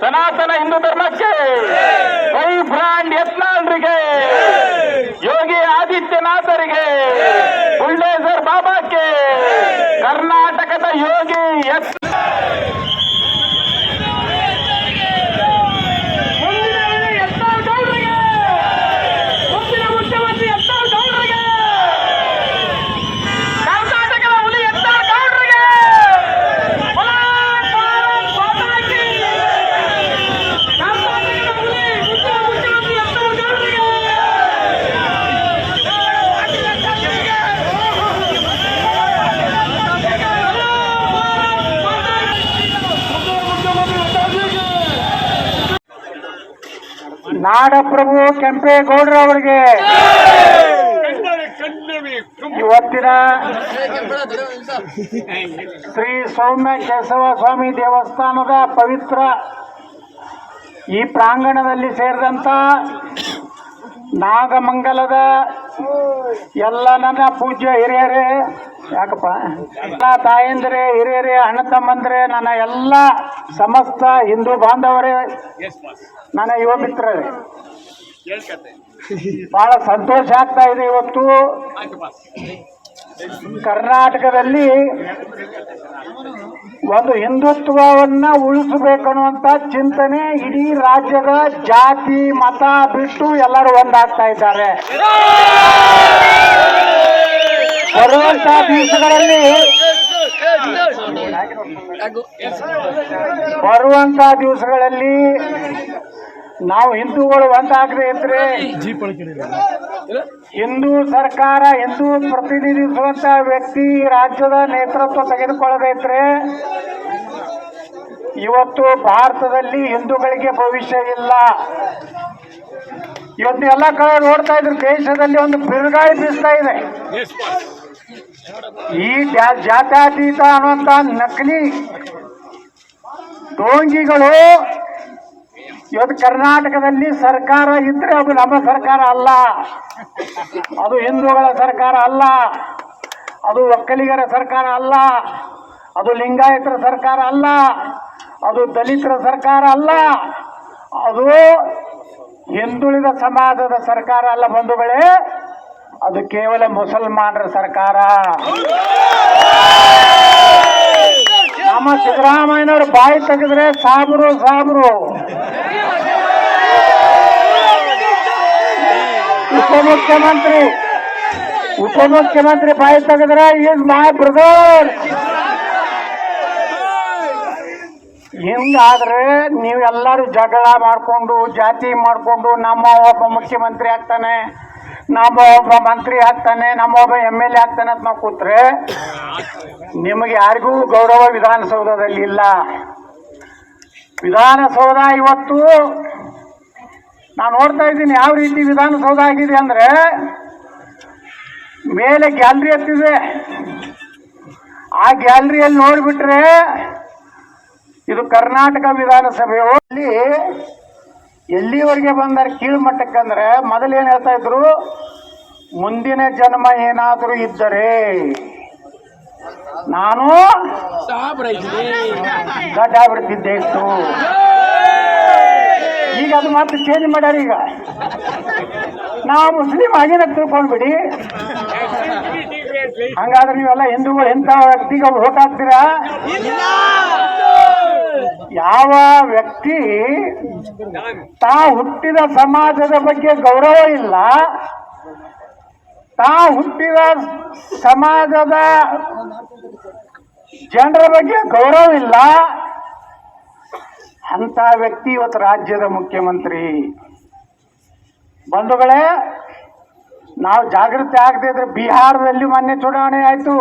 ಸನಾತನ ಹಿಂದೂ ಧರ್ಮಕ್ಕೆ, ಕೈ ಬ್ರಾಂಡ್ ಯತ್ನಾಳ್ರಿಗೆ, ಯೋಗಿ ಆದಿತ್ಯನಾಥರಿಗೆ, ಬುಲ್ಡೇಜರ್ ಬಾಬಾಕ್ಕೆ, ಕರ್ನಾಟಕದ ಯೋಗಿ ನಾಡಪ್ರಭು ಕೆಂಪೇಗೌಡರವರಿಗೆ ಇವತ್ತಿನ ಶ್ರೀ ಸೌಮ್ಯ ಕೇಶವ ಸ್ವಾಮಿ ದೇವಸ್ಥಾನದ ಪವಿತ್ರ ಈ ಪ್ರಾಂಗಣದಲ್ಲಿ ಸೇರಿದಂತ ನಾಗಮಂಗಲದ ಎಲ್ಲ ನನ್ನ ಪೂಜ್ಯ ಹಿರಿಯರೇ, ಯಾಕಪ್ಪ ಎಲ್ಲ ತಾಯಂದಿರೇ, ಹಿರಿಯರೇ, ಅಣ್ಣ ತಮ್ಮಂದ್ರೆ, ನನ್ನ ಎಲ್ಲ ಸಮಸ್ತ ಹಿಂದೂ ಬಾಂಧವರೇ, ನನ್ನ ಯುವ ಮಿತ್ರರೇ, ಬಹಳ ಸಂತೋಷ ಆಗ್ತಾ ಇದೆ. ಇವತ್ತು ಕರ್ನಾಟಕದಲ್ಲಿ ಒಂದು ಹಿಂದುತ್ವವನ್ನ ಉಳಿಸಬೇಕನ್ನುವಂತ ಚಿಂತನೆ ಇಡೀ ರಾಜ್ಯದ ಜಾತಿ ಮತ ಬಿಟ್ಟು ಎಲ್ಲರೂ ಒಂದಾಗ್ತಾ ಇದ್ದಾರೆ. ಬರುವಂತ ದಿವಸಗಳಲ್ಲಿ ನಾವು ಹಿಂದೂಗಳು ಒಂದಾಗದೆ ಇದ್ರೆ ಹಿಂದೂ ಸರ್ಕಾರ, ಹಿಂದೂ ಪ್ರತಿನಿಧಿಸುವಂತ ವ್ಯಕ್ತಿ ರಾಜ್ಯದ ನೇತೃತ್ವ ತೆಗೆದುಕೊಳ್ಳದಿದ್ರೆ ಇವತ್ತು ಭಾರತದಲ್ಲಿ ಹಿಂದೂಗಳಿಗೆ ಭವಿಷ್ಯ ಇಲ್ಲ. ಇವತ್ತು ಎಲ್ಲ ಕಡೆ ನೋಡ್ತಾ ಇದ್ರು, ದೇಶದಲ್ಲಿ ಒಂದು ಬಿರುಗಾಳಿ ಬೀಸ್ತಾ ಇದೆ. ಈ ಜಾತ್ಯತೀತ ಅನ್ನುವಂತ ನಕಲಿ ಡೋಂಗಿಗಳು ಇವತ್ತು ಕರ್ನಾಟಕದಲ್ಲಿ ಸರ್ಕಾರ ಇದ್ರೆ ಅದು ನಮ್ಮ ಸರ್ಕಾರ ಅಲ್ಲ, ಅದು ಹಿಂದೂಗಳ ಸರ್ಕಾರ ಅಲ್ಲ, ಅದು ಒಕ್ಕಲಿಗರ ಸರ್ಕಾರ ಅಲ್ಲ, ಅದು ಲಿಂಗಾಯತರ ಸರ್ಕಾರ ಅಲ್ಲ, ಅದು ದಲಿತರ ಸರ್ಕಾರ ಅಲ್ಲ, ಅದು ಹಿಂದುಳಿದ ಸಮಾಜದ ಸರ್ಕಾರ ಅಲ್ಲ ಬಂಧುಗಳೇ, ಅದು ಕೇವಲ ಮುಸಲ್ಮಾನರ ಸರ್ಕಾರ. ನಮ್ಮ ಸಿದ್ದರಾಮಯ್ಯನವರು ಬಾಯಿ ತೆಗೆದ್ರೆ ಸಾಬ್ರು ಸಾಬ್ರು, ಉಪಮುಖ್ಯಮಂತ್ರಿ ಬಾಯಿ ತೆಗೆದ್ರೆ ಈಸ್ ಮೈ ಬ್ರದರ್. ಹಿಂಗಾದ್ರೆ ನೀವೆಲ್ಲರೂ ಜಗಳ ಮಾಡಿಕೊಂಡು ಜಾತಿ ಮಾಡಿಕೊಂಡು ನಮ್ಮ ಒಬ್ಬ ಮುಖ್ಯಮಂತ್ರಿ ಆಗ್ತಾನೆ, ನಮ್ಮ ಒಬ್ಬ ಮಂತ್ರಿ ಆಗ್ತಾನೆ, ನಮ್ಮ ಒಬ್ಬ MLA ಆಗ್ತಾನೆ ಅಂತ ನಾವು ಕೂತ್ರೆ ನಿಮಗೆ ಯಾರಿಗೂ ಗೌರವ ವಿಧಾನಸೌಧದಲ್ಲಿ ಇಲ್ಲ. ವಿಧಾನಸೌಧ ಇವತ್ತು ನಾನು ನೋಡ್ತಾ ಇದ್ದೀನಿ ಯಾವ ರೀತಿ ವಿಧಾನಸೌಧ ಆಗಿದೆ ಅಂದ್ರೆ, ಮೇಲೆ ಗ್ಯಾಲರಿ ಹತ್ತಿದೆ, ಆ ಗ್ಯಾಲರಿಯಲ್ಲಿ ನೋಡಿಬಿಟ್ರೆ ಇದು ಕರ್ನಾಟಕ ವಿಧಾನಸಭೆಯಲ್ಲಿ ಎಲ್ಲಿವರೆಗೆ ಬಂದಾರೆ ಕೀಳ್ಮಟ್ಟಕ್ಕಂದ್ರೆ, ಮೊದಲೇನು ಹೇಳ್ತಾ ಇದ್ರು, ಮುಂದಿನ ಜನ್ಮ ಏನಾದರೂ ಇದ್ದರೆ ನಾನು ಗಡ್ಡ ಬಿಡ್ತಿದ್ದೆ ಇತ್ತು. ಈಗ ಅದು ಮತ್ತೆ ಚೇಂಜ್ ಮಾಡ್ಯಾರ. ಈಗ ನಾವು ಮುಸ್ಲಿಂ ಆಗಿನ ತಿಳ್ಕೊಂಡ್ಬಿಡಿ. ಹಂಗಾದ್ರೆ ನೀವೆಲ್ಲ ಹಿಂದೂಗಳು ಎಂಥ ವ್ಯಕ್ತಿಗೆ ವೋಟ್ ಹಾಕ್ತೀರಾ? ಯಾವ ವ್ಯಕ್ತಿ ತಾ ಹುಟ್ಟಿದ ಸಮಾಜದ ಬಗ್ಗೆ ಗೌರವ ಇಲ್ಲ, ತಾ ಹುಟ್ಟಿದ ಸಮಾಜದ ಜನರ ಬಗ್ಗೆ ಗೌರವ ಇಲ್ಲ, ಅಂತ ವ್ಯಕ್ತಿ ಇವತ್ತು ರಾಜ್ಯದ ಮುಖ್ಯಮಂತ್ರಿ. ಬಂಧುಗಳೇ, ನಾವು ಜಾಗೃತಿ ಆಗದೆ ಇದ್ರೆ ಬಿಹಾರದಲ್ಲಿ ಮೊನ್ನೆ ಚುನಾವಣೆ ಆಯಿತು.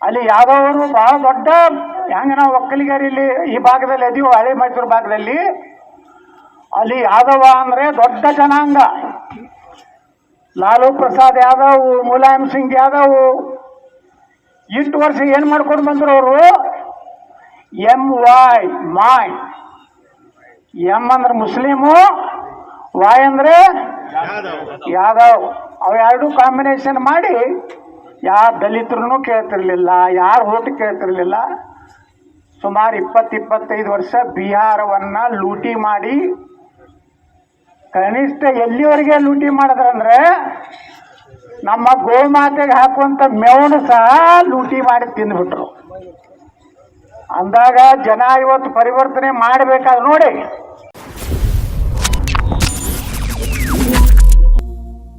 ಅಲ್ಲಿ ಯಾದವರು ಬಹಳ ದೊಡ್ಡ ಹೆಂಗೆ ನಾವು ಒಕ್ಕಲಿಗರು ಇಲ್ಲಿ ಈ ಭಾಗದಲ್ಲಿ ಅದೀವಿ, ಹಳೆ ಮೈಸೂರು ಭಾಗದಲ್ಲಿ ಅಲ್ಲಿ ಯಾದವ ಅಂದರೆ ದೊಡ್ಡ ಜನಾಂಗ. ಲಾಲೂ ಪ್ರಸಾದ್ ಯಾದವ್, ಮುಲಾಯಂ ಸಿಂಗ್ ಯಾದವ್ ಇಷ್ಟು ವರ್ಷ ಏನು ಮಾಡ್ಕೊಂಡು ಬಂದರು ಅವರು? MY ಮಾಯ್. ಎಂ ಅಂದ್ರೆ ಮುಸ್ಲಿಮು, ವಾಯ್ ಅಂದ್ರೆ ಯಾದವ್. ಅವು ಎರಡು ಕಾಂಬಿನೇಷನ್ ಮಾಡಿ ಯಾರು ದಲಿತರನ್ನು ಕೇಳ್ತಿರ್ಲಿಲ್ಲ, ಯಾರು ಓಟ್ ಕೇಳ್ತಿರ್ಲಿಲ್ಲ. ಸುಮಾರು 20-25 ವರ್ಷ ಬಿಹಾರವನ್ನು ಲೂಟಿ ಮಾಡಿ, ಕನಿಷ್ಠ ಎಲ್ಲಿವರೆಗೆ ಲೂಟಿ ಮಾಡಿದ್ರಂದ್ರೆ ನಮ್ಮ ಗೋಮಾತೆಗೆ ಹಾಕುವಂಥ ಮೇವನ್ನು ಸಹ ಲೂಟಿ ಮಾಡಿ ತಿಂದ್ಬಿಟ್ರು. ಅಂದಾಗ ಜನ ಇವತ್ತು ಪರಿವರ್ತನೆ ಮಾಡಬೇಕಾದ್ರೆ ನೋಡಿ